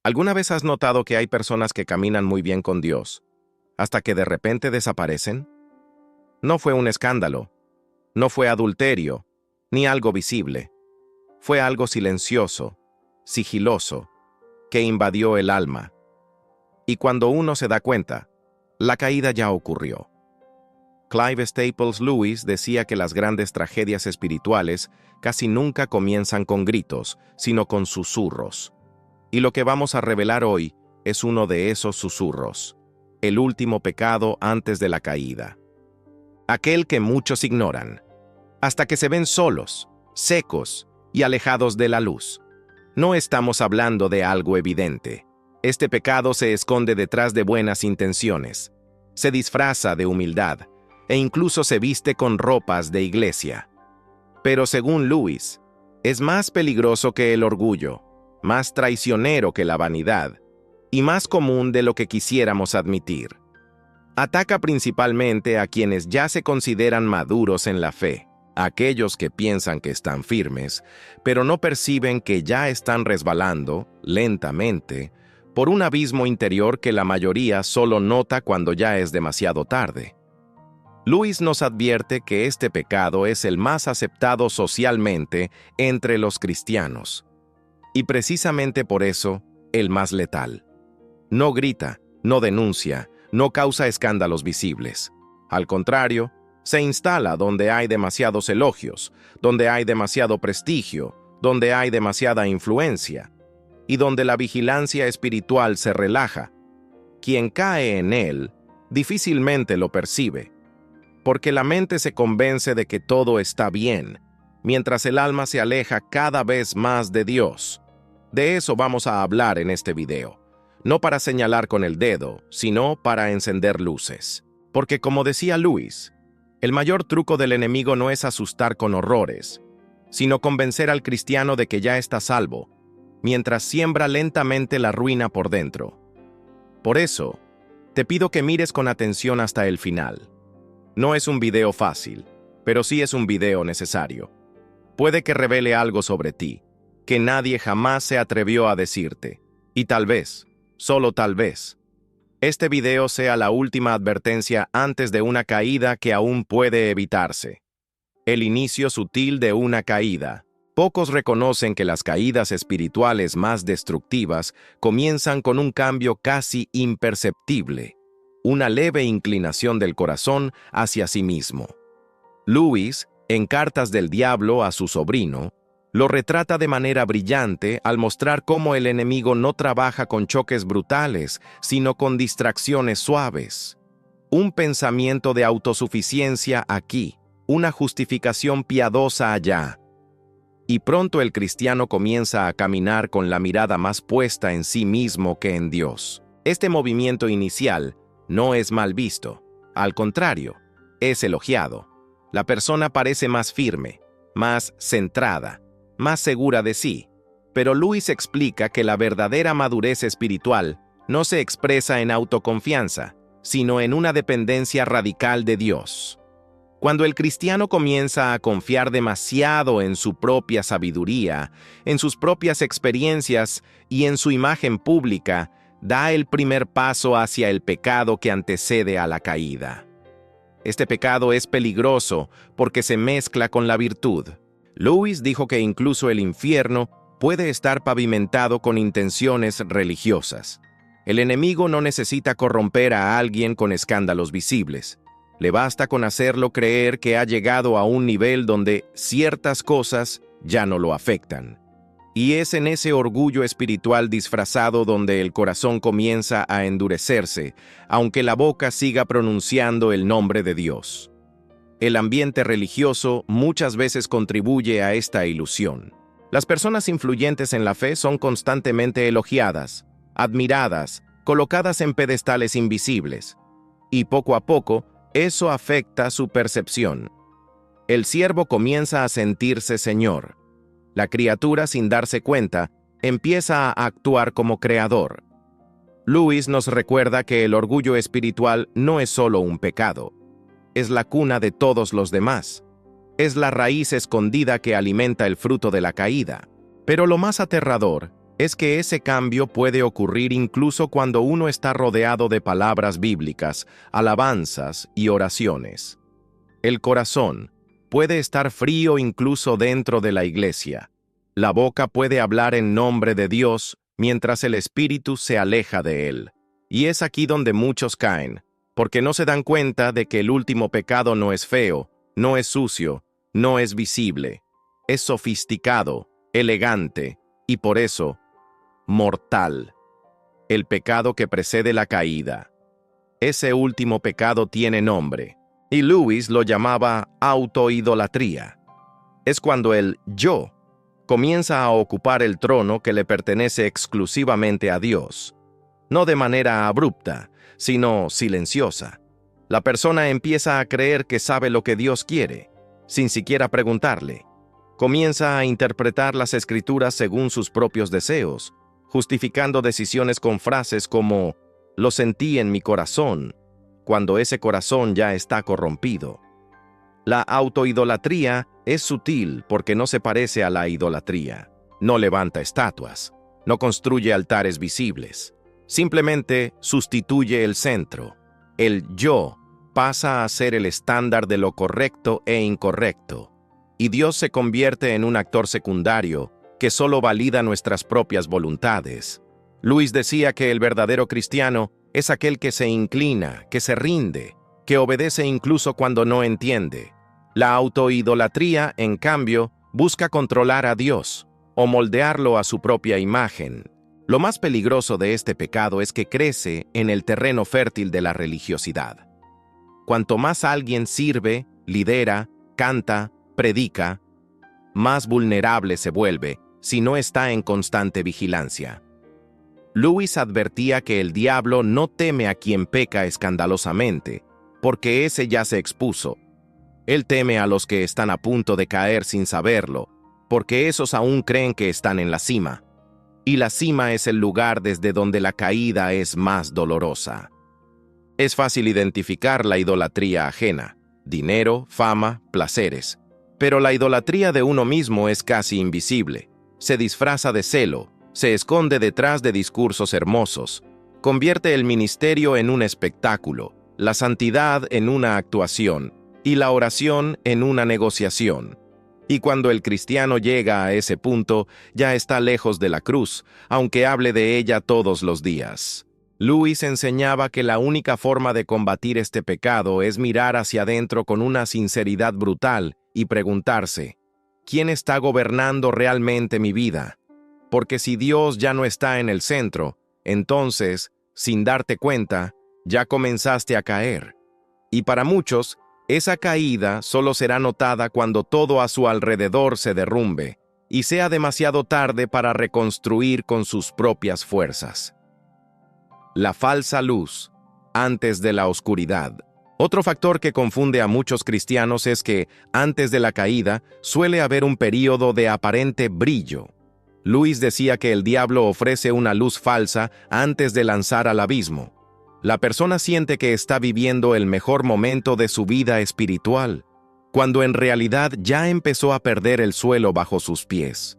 ¿Alguna vez has notado que hay personas que caminan muy bien con Dios, hasta que de repente desaparecen? No fue un escándalo, no fue adulterio, ni algo visible. Fue algo silencioso, sigiloso, que invadió el alma. Y cuando uno se da cuenta, la caída ya ocurrió. Clive Staples Lewis decía que las grandes tragedias espirituales casi nunca comienzan con gritos, sino con susurros. Y lo que vamos a revelar hoy es uno de esos susurros, el último pecado antes de la caída. Aquel que muchos ignoran, hasta que se ven solos, secos y alejados de la luz. No estamos hablando de algo evidente. Este pecado se esconde detrás de buenas intenciones, se disfraza de humildad e incluso se viste con ropas de iglesia. Pero según Lewis, es más peligroso que el orgullo, más traicionero que la vanidad y más común de lo que quisiéramos admitir. Ataca principalmente a quienes ya se consideran maduros en la fe, aquellos que piensan que están firmes, pero no perciben que ya están resbalando, lentamente, por un abismo interior que la mayoría solo nota cuando ya es demasiado tarde. Lewis nos advierte que este pecado es el más aceptado socialmente entre los cristianos, y precisamente por eso, el más letal. No grita, no denuncia, no causa escándalos visibles. Al contrario, se instala donde hay demasiados elogios, donde hay demasiado prestigio, donde hay demasiada influencia, y donde la vigilancia espiritual se relaja. Quien cae en él difícilmente lo percibe, porque la mente se convence de que todo está bien, mientras el alma se aleja cada vez más de Dios. De eso vamos a hablar en este video, no para señalar con el dedo, sino para encender luces. Porque como decía Lewis, el mayor truco del enemigo no es asustar con horrores, sino convencer al cristiano de que ya está salvo, mientras siembra lentamente la ruina por dentro. Por eso, te pido que mires con atención hasta el final. No es un video fácil, pero sí es un video necesario. Puede que revele algo sobre ti, que nadie jamás se atrevió a decirte, y tal vez, solo tal vez, este video sea la última advertencia antes de una caída que aún puede evitarse. El inicio sutil de una caída. Pocos reconocen que las caídas espirituales más destructivas comienzan con un cambio casi imperceptible, una leve inclinación del corazón hacia sí mismo. Lewis, en Cartas del Diablo a su sobrino, lo retrata de manera brillante al mostrar cómo el enemigo no trabaja con choques brutales, sino con distracciones suaves. Un pensamiento de autosuficiencia aquí, una justificación piadosa allá. Y pronto el cristiano comienza a caminar con la mirada más puesta en sí mismo que en Dios. Este movimiento inicial no es mal visto, al contrario, es elogiado. La persona parece más firme, más centrada, más segura de sí, pero Lewis explica que la verdadera madurez espiritual no se expresa en autoconfianza, sino en una dependencia radical de Dios. Cuando el cristiano comienza a confiar demasiado en su propia sabiduría, en sus propias experiencias y en su imagen pública, da el primer paso hacia el pecado que antecede a la caída. Este pecado es peligroso porque se mezcla con la virtud. Lewis dijo que incluso el infierno puede estar pavimentado con intenciones religiosas. El enemigo no necesita corromper a alguien con escándalos visibles. Le basta con hacerlo creer que ha llegado a un nivel donde ciertas cosas ya no lo afectan. Y es en ese orgullo espiritual disfrazado donde el corazón comienza a endurecerse, aunque la boca siga pronunciando el nombre de Dios. El ambiente religioso muchas veces contribuye a esta ilusión. Las personas influyentes en la fe son constantemente elogiadas, admiradas, colocadas en pedestales invisibles. Y poco a poco, eso afecta su percepción. El siervo comienza a sentirse señor. La criatura, sin darse cuenta, empieza a actuar como creador. Lewis nos recuerda que el orgullo espiritual no es solo un pecado. Es la cuna de todos los demás. Es la raíz escondida que alimenta el fruto de la caída. Pero lo más aterrador es que ese cambio puede ocurrir incluso cuando uno está rodeado de palabras bíblicas, alabanzas y oraciones. El corazón puede estar frío incluso dentro de la iglesia. La boca puede hablar en nombre de Dios mientras el espíritu se aleja de él. Y es aquí donde muchos caen, porque no se dan cuenta de que el último pecado no es feo, no es sucio, no es visible. Es sofisticado, elegante y por eso mortal. El pecado que precede la caída. Ese último pecado tiene nombre, y Lewis lo llamaba autoidolatría. Es cuando el yo comienza a ocupar el trono que le pertenece exclusivamente a Dios. No de manera abrupta, sino silenciosa. La persona empieza a creer que sabe lo que Dios quiere, sin siquiera preguntarle. Comienza a interpretar las escrituras según sus propios deseos, justificando decisiones con frases como «lo sentí en mi corazón», cuando ese corazón ya está corrompido. La autoidolatría es sutil porque no se parece a la idolatría. No levanta estatuas, no construye altares visibles. Simplemente sustituye el centro. El yo pasa a ser el estándar de lo correcto e incorrecto, y Dios se convierte en un actor secundario que solo valida nuestras propias voluntades. Luis decía que el verdadero cristiano es aquel que se inclina, que se rinde, que obedece incluso cuando no entiende. La autoidolatría, en cambio, busca controlar a Dios o moldearlo a su propia imagen. Lo más peligroso de este pecado es que crece en el terreno fértil de la religiosidad. Cuanto más alguien sirve, lidera, canta, predica, más vulnerable se vuelve si no está en constante vigilancia. Lewis advertía que el diablo no teme a quien peca escandalosamente, porque ese ya se expuso. Él teme a los que están a punto de caer sin saberlo, porque esos aún creen que están en la cima. Y la cima es el lugar desde donde la caída es más dolorosa. Es fácil identificar la idolatría ajena, dinero, fama, placeres. Pero la idolatría de uno mismo es casi invisible. Se disfraza de celo, se esconde detrás de discursos hermosos, convierte el ministerio en un espectáculo, la santidad en una actuación y la oración en una negociación. Y cuando el cristiano llega a ese punto, ya está lejos de la cruz, aunque hable de ella todos los días. Lewis enseñaba que la única forma de combatir este pecado es mirar hacia adentro con una sinceridad brutal y preguntarse, ¿quién está gobernando realmente mi vida? Porque si Dios ya no está en el centro, entonces, sin darte cuenta, ya comenzaste a caer. Y para muchos, esa caída solo será notada cuando todo a su alrededor se derrumbe y sea demasiado tarde para reconstruir con sus propias fuerzas. La falsa luz, antes de la oscuridad. Otro factor que confunde a muchos cristianos es que, antes de la caída, suele haber un período de aparente brillo. Lewis decía que el diablo ofrece una luz falsa antes de lanzar al abismo. La persona siente que está viviendo el mejor momento de su vida espiritual, cuando en realidad ya empezó a perder el suelo bajo sus pies.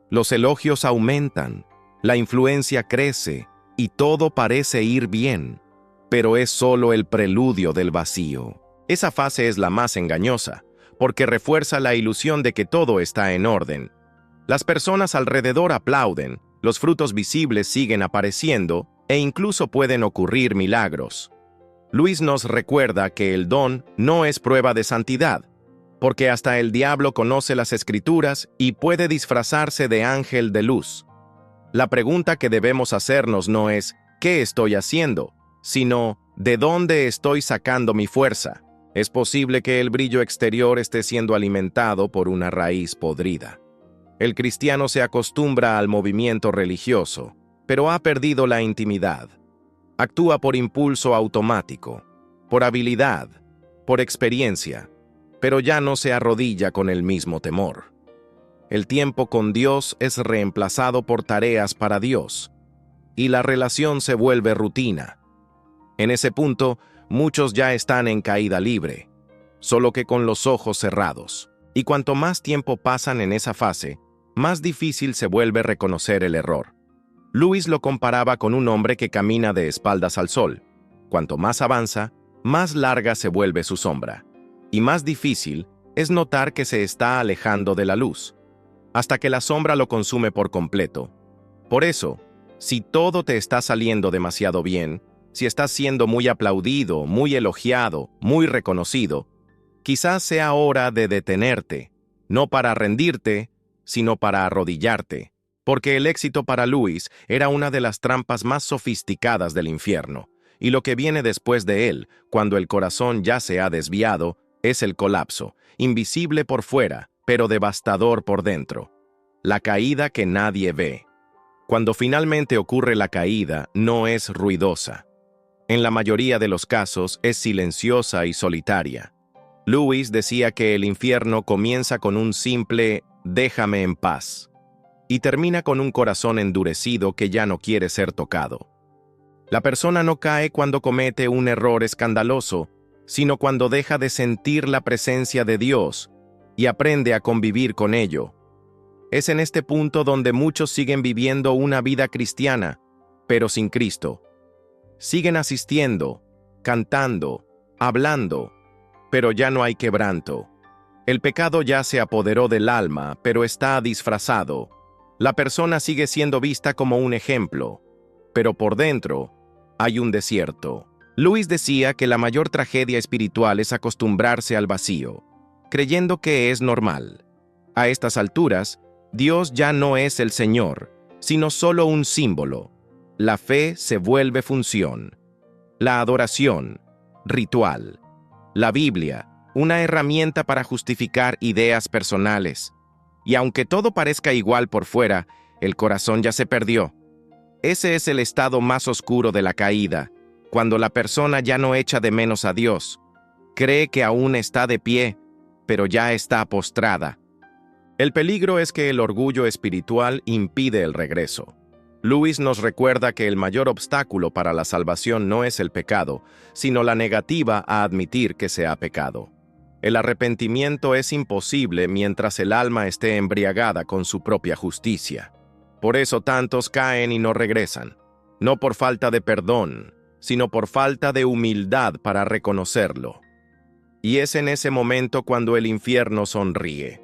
Los elogios aumentan, la influencia crece y todo parece ir bien, pero es solo el preludio del vacío. Esa fase es la más engañosa, porque refuerza la ilusión de que todo está en orden. Las personas alrededor aplauden, los frutos visibles siguen apareciendo e incluso pueden ocurrir milagros. Luis nos recuerda que el don no es prueba de santidad, porque hasta el diablo conoce las Escrituras y puede disfrazarse de ángel de luz. La pregunta que debemos hacernos no es ¿qué estoy haciendo?, sino ¿de dónde estoy sacando mi fuerza? Es posible que el brillo exterior esté siendo alimentado por una raíz podrida. El cristiano se acostumbra al movimiento religioso, pero ha perdido la intimidad. Actúa por impulso automático, por habilidad, por experiencia, pero ya no se arrodilla con el mismo temor. El tiempo con Dios es reemplazado por tareas para Dios, y la relación se vuelve rutina. En ese punto, muchos ya están en caída libre, solo que con los ojos cerrados. Y cuanto más tiempo pasan en esa fase, más difícil se vuelve reconocer el error. Lewis lo comparaba con un hombre que camina de espaldas al sol. Cuanto más avanza, más larga se vuelve su sombra, y más difícil es notar que se está alejando de la luz, hasta que la sombra lo consume por completo. Por eso, si todo te está saliendo demasiado bien, si estás siendo muy aplaudido, muy elogiado, muy reconocido, quizás sea hora de detenerte, no para rendirte, sino para arrodillarte, porque el éxito para Lewis era una de las trampas más sofisticadas del infierno, y lo que viene después de él, cuando el corazón ya se ha desviado, es el colapso, invisible por fuera, pero devastador por dentro. La caída que nadie ve. Cuando finalmente ocurre la caída, no es ruidosa. En la mayoría de los casos es silenciosa y solitaria. Lewis decía que el infierno comienza con un simple «déjame en paz» y termina con un corazón endurecido que ya no quiere ser tocado. La persona no cae cuando comete un error escandaloso, sino cuando deja de sentir la presencia de Dios y aprende a convivir con ello. Es en este punto donde muchos siguen viviendo una vida cristiana, pero sin Cristo. Siguen asistiendo, cantando, hablando, pero ya no hay quebranto. El pecado ya se apoderó del alma, pero está disfrazado. La persona sigue siendo vista como un ejemplo, pero por dentro hay un desierto. Lewis decía que la mayor tragedia espiritual es acostumbrarse al vacío, creyendo que es normal. A estas alturas, Dios ya no es el Señor, sino solo un símbolo. La fe se vuelve función. La adoración, ritual. La Biblia, una herramienta para justificar ideas personales. Y aunque todo parezca igual por fuera, el corazón ya se perdió. Ese es el estado más oscuro de la caída, cuando la persona ya no echa de menos a Dios. Cree que aún está de pie, pero ya está postrada. El peligro es que el orgullo espiritual impide el regreso. Lewis nos recuerda que el mayor obstáculo para la salvación no es el pecado, sino la negativa a admitir que se ha pecado. El arrepentimiento es imposible mientras el alma esté embriagada con su propia justicia. Por eso tantos caen y no regresan, no por falta de perdón, sino por falta de humildad para reconocerlo. Y es en ese momento cuando el infierno sonríe,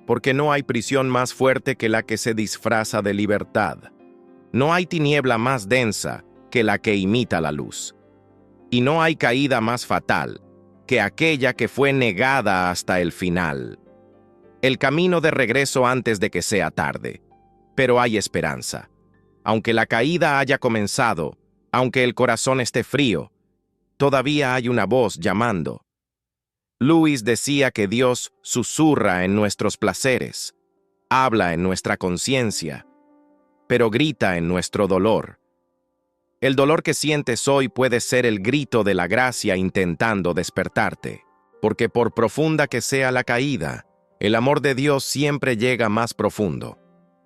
porque no hay prisión más fuerte que la que se disfraza de libertad. No hay tiniebla más densa que la que imita la luz. Y no hay caída más fatal que aquella que fue negada hasta el final. El camino de regreso antes de que sea tarde. Pero hay esperanza. Aunque la caída haya comenzado, aunque el corazón esté frío, todavía hay una voz llamando. Lewis decía que Dios susurra en nuestros placeres, habla en nuestra conciencia, pero grita en nuestro dolor. El dolor que sientes hoy puede ser el grito de la gracia intentando despertarte, porque por profunda que sea la caída, el amor de Dios siempre llega más profundo.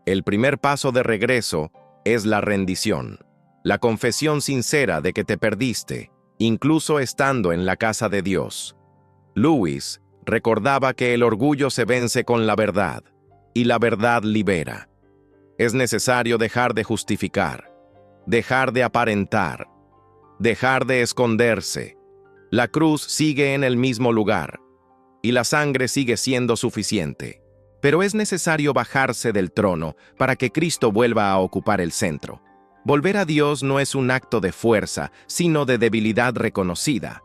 El primer paso de regreso es la rendición, la confesión sincera de que te perdiste, incluso estando en la casa de Dios. Lewis recordaba que el orgullo se vence con la verdad, y la verdad libera. Es necesario dejar de justificar, dejar de aparentar, dejar de esconderse. La cruz sigue en el mismo lugar, y la sangre sigue siendo suficiente. Pero es necesario bajarse del trono para que Cristo vuelva a ocupar el centro. Volver a Dios no es un acto de fuerza, sino de debilidad reconocida.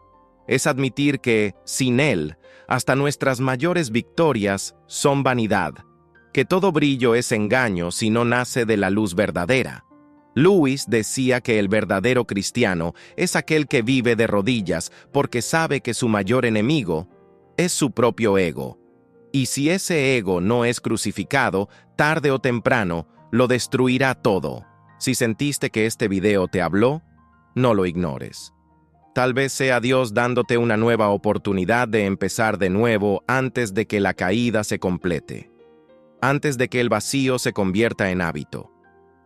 Es admitir que, sin Él, hasta nuestras mayores victorias son vanidad, que todo brillo es engaño si no nace de la luz verdadera. Lewis decía que el verdadero cristiano es aquel que vive de rodillas porque sabe que su mayor enemigo es su propio ego. Y si ese ego no es crucificado, tarde o temprano, lo destruirá todo. Si sentiste que este video te habló, no lo ignores. Tal vez sea Dios dándote una nueva oportunidad de empezar de nuevo antes de que la caída se complete. Antes de que el vacío se convierta en hábito.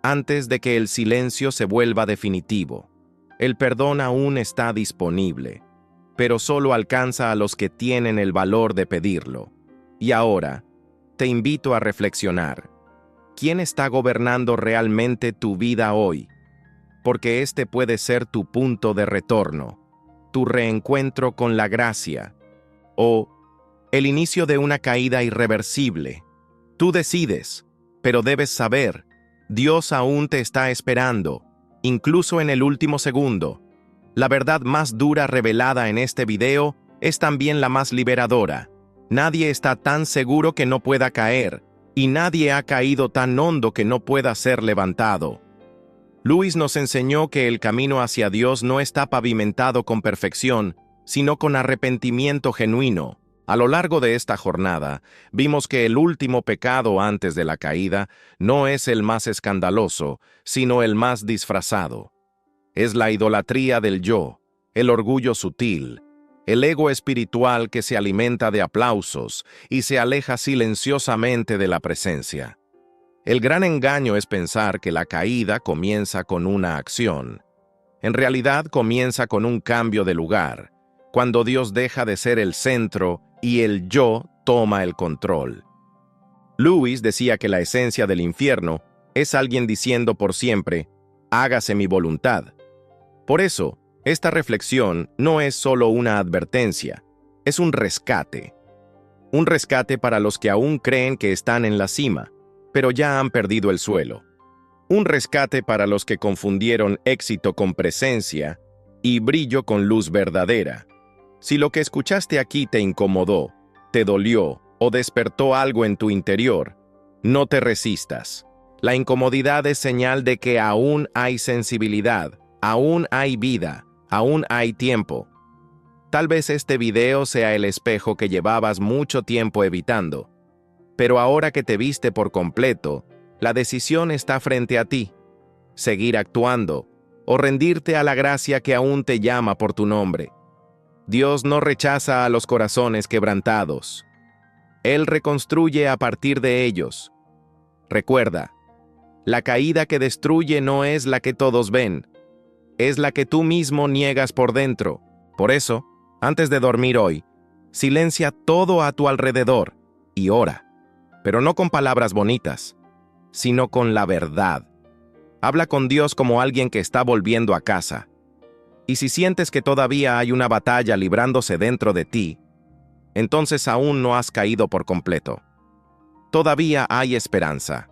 Antes de que el silencio se vuelva definitivo. El perdón aún está disponible, pero solo alcanza a los que tienen el valor de pedirlo. Y ahora, te invito a reflexionar. ¿Quién está gobernando realmente tu vida hoy? Porque este puede ser tu punto de retorno, tu reencuentro con la gracia, o el inicio de una caída irreversible. Tú decides, pero debes saber, Dios aún te está esperando, incluso en el último segundo. La verdad más dura revelada en este video es también la más liberadora. Nadie está tan seguro que no pueda caer, y nadie ha caído tan hondo que no pueda ser levantado. Luis nos enseñó que el camino hacia Dios no está pavimentado con perfección, sino con arrepentimiento genuino. A lo largo de esta jornada, vimos que el último pecado antes de la caída no es el más escandaloso, sino el más disfrazado. Es la idolatría del yo, el orgullo sutil, el ego espiritual que se alimenta de aplausos y se aleja silenciosamente de la presencia. El gran engaño es pensar que la caída comienza con una acción. En realidad comienza con un cambio de lugar, cuando Dios deja de ser el centro y el yo toma el control. Lewis decía que la esencia del infierno es alguien diciendo por siempre, hágase mi voluntad. Por eso, esta reflexión no es solo una advertencia, es un rescate. Un rescate para los que aún creen que están en la cima, pero ya han perdido el suelo. Un rescate para los que confundieron éxito con presencia y brillo con luz verdadera. Si lo que escuchaste aquí te incomodó, te dolió o despertó algo en tu interior, no te resistas. La incomodidad es señal de que aún hay sensibilidad, aún hay vida, aún hay tiempo. Tal vez este video sea el espejo que llevabas mucho tiempo evitando, pero ahora que te viste por completo, la decisión está frente a ti. Seguir actuando o rendirte a la gracia que aún te llama por tu nombre. Dios no rechaza a los corazones quebrantados. Él reconstruye a partir de ellos. Recuerda, la caída que destruye no es la que todos ven, es la que tú mismo niegas por dentro. Por eso, antes de dormir hoy, silencia todo a tu alrededor y ora, pero no con palabras bonitas, sino con la verdad. Habla con Dios como alguien que está volviendo a casa. Y si sientes que todavía hay una batalla librándose dentro de ti, entonces aún no has caído por completo. Todavía hay esperanza.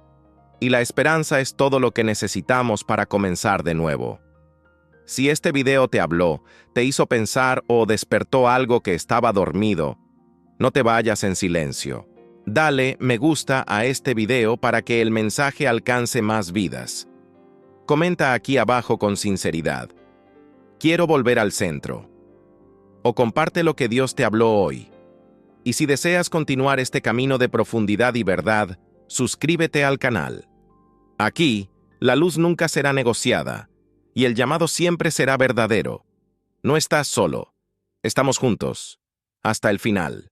Y la esperanza es todo lo que necesitamos para comenzar de nuevo. Si este video te habló, te hizo pensar o despertó algo que estaba dormido, no te vayas en silencio. Dale me gusta a este video para que el mensaje alcance más vidas. Comenta aquí abajo con sinceridad. Quiero volver al centro. O comparte lo que Dios te habló hoy. Y si deseas continuar este camino de profundidad y verdad, suscríbete al canal. Aquí, la luz nunca será negociada, y el llamado siempre será verdadero. No estás solo. Estamos juntos. Hasta el final.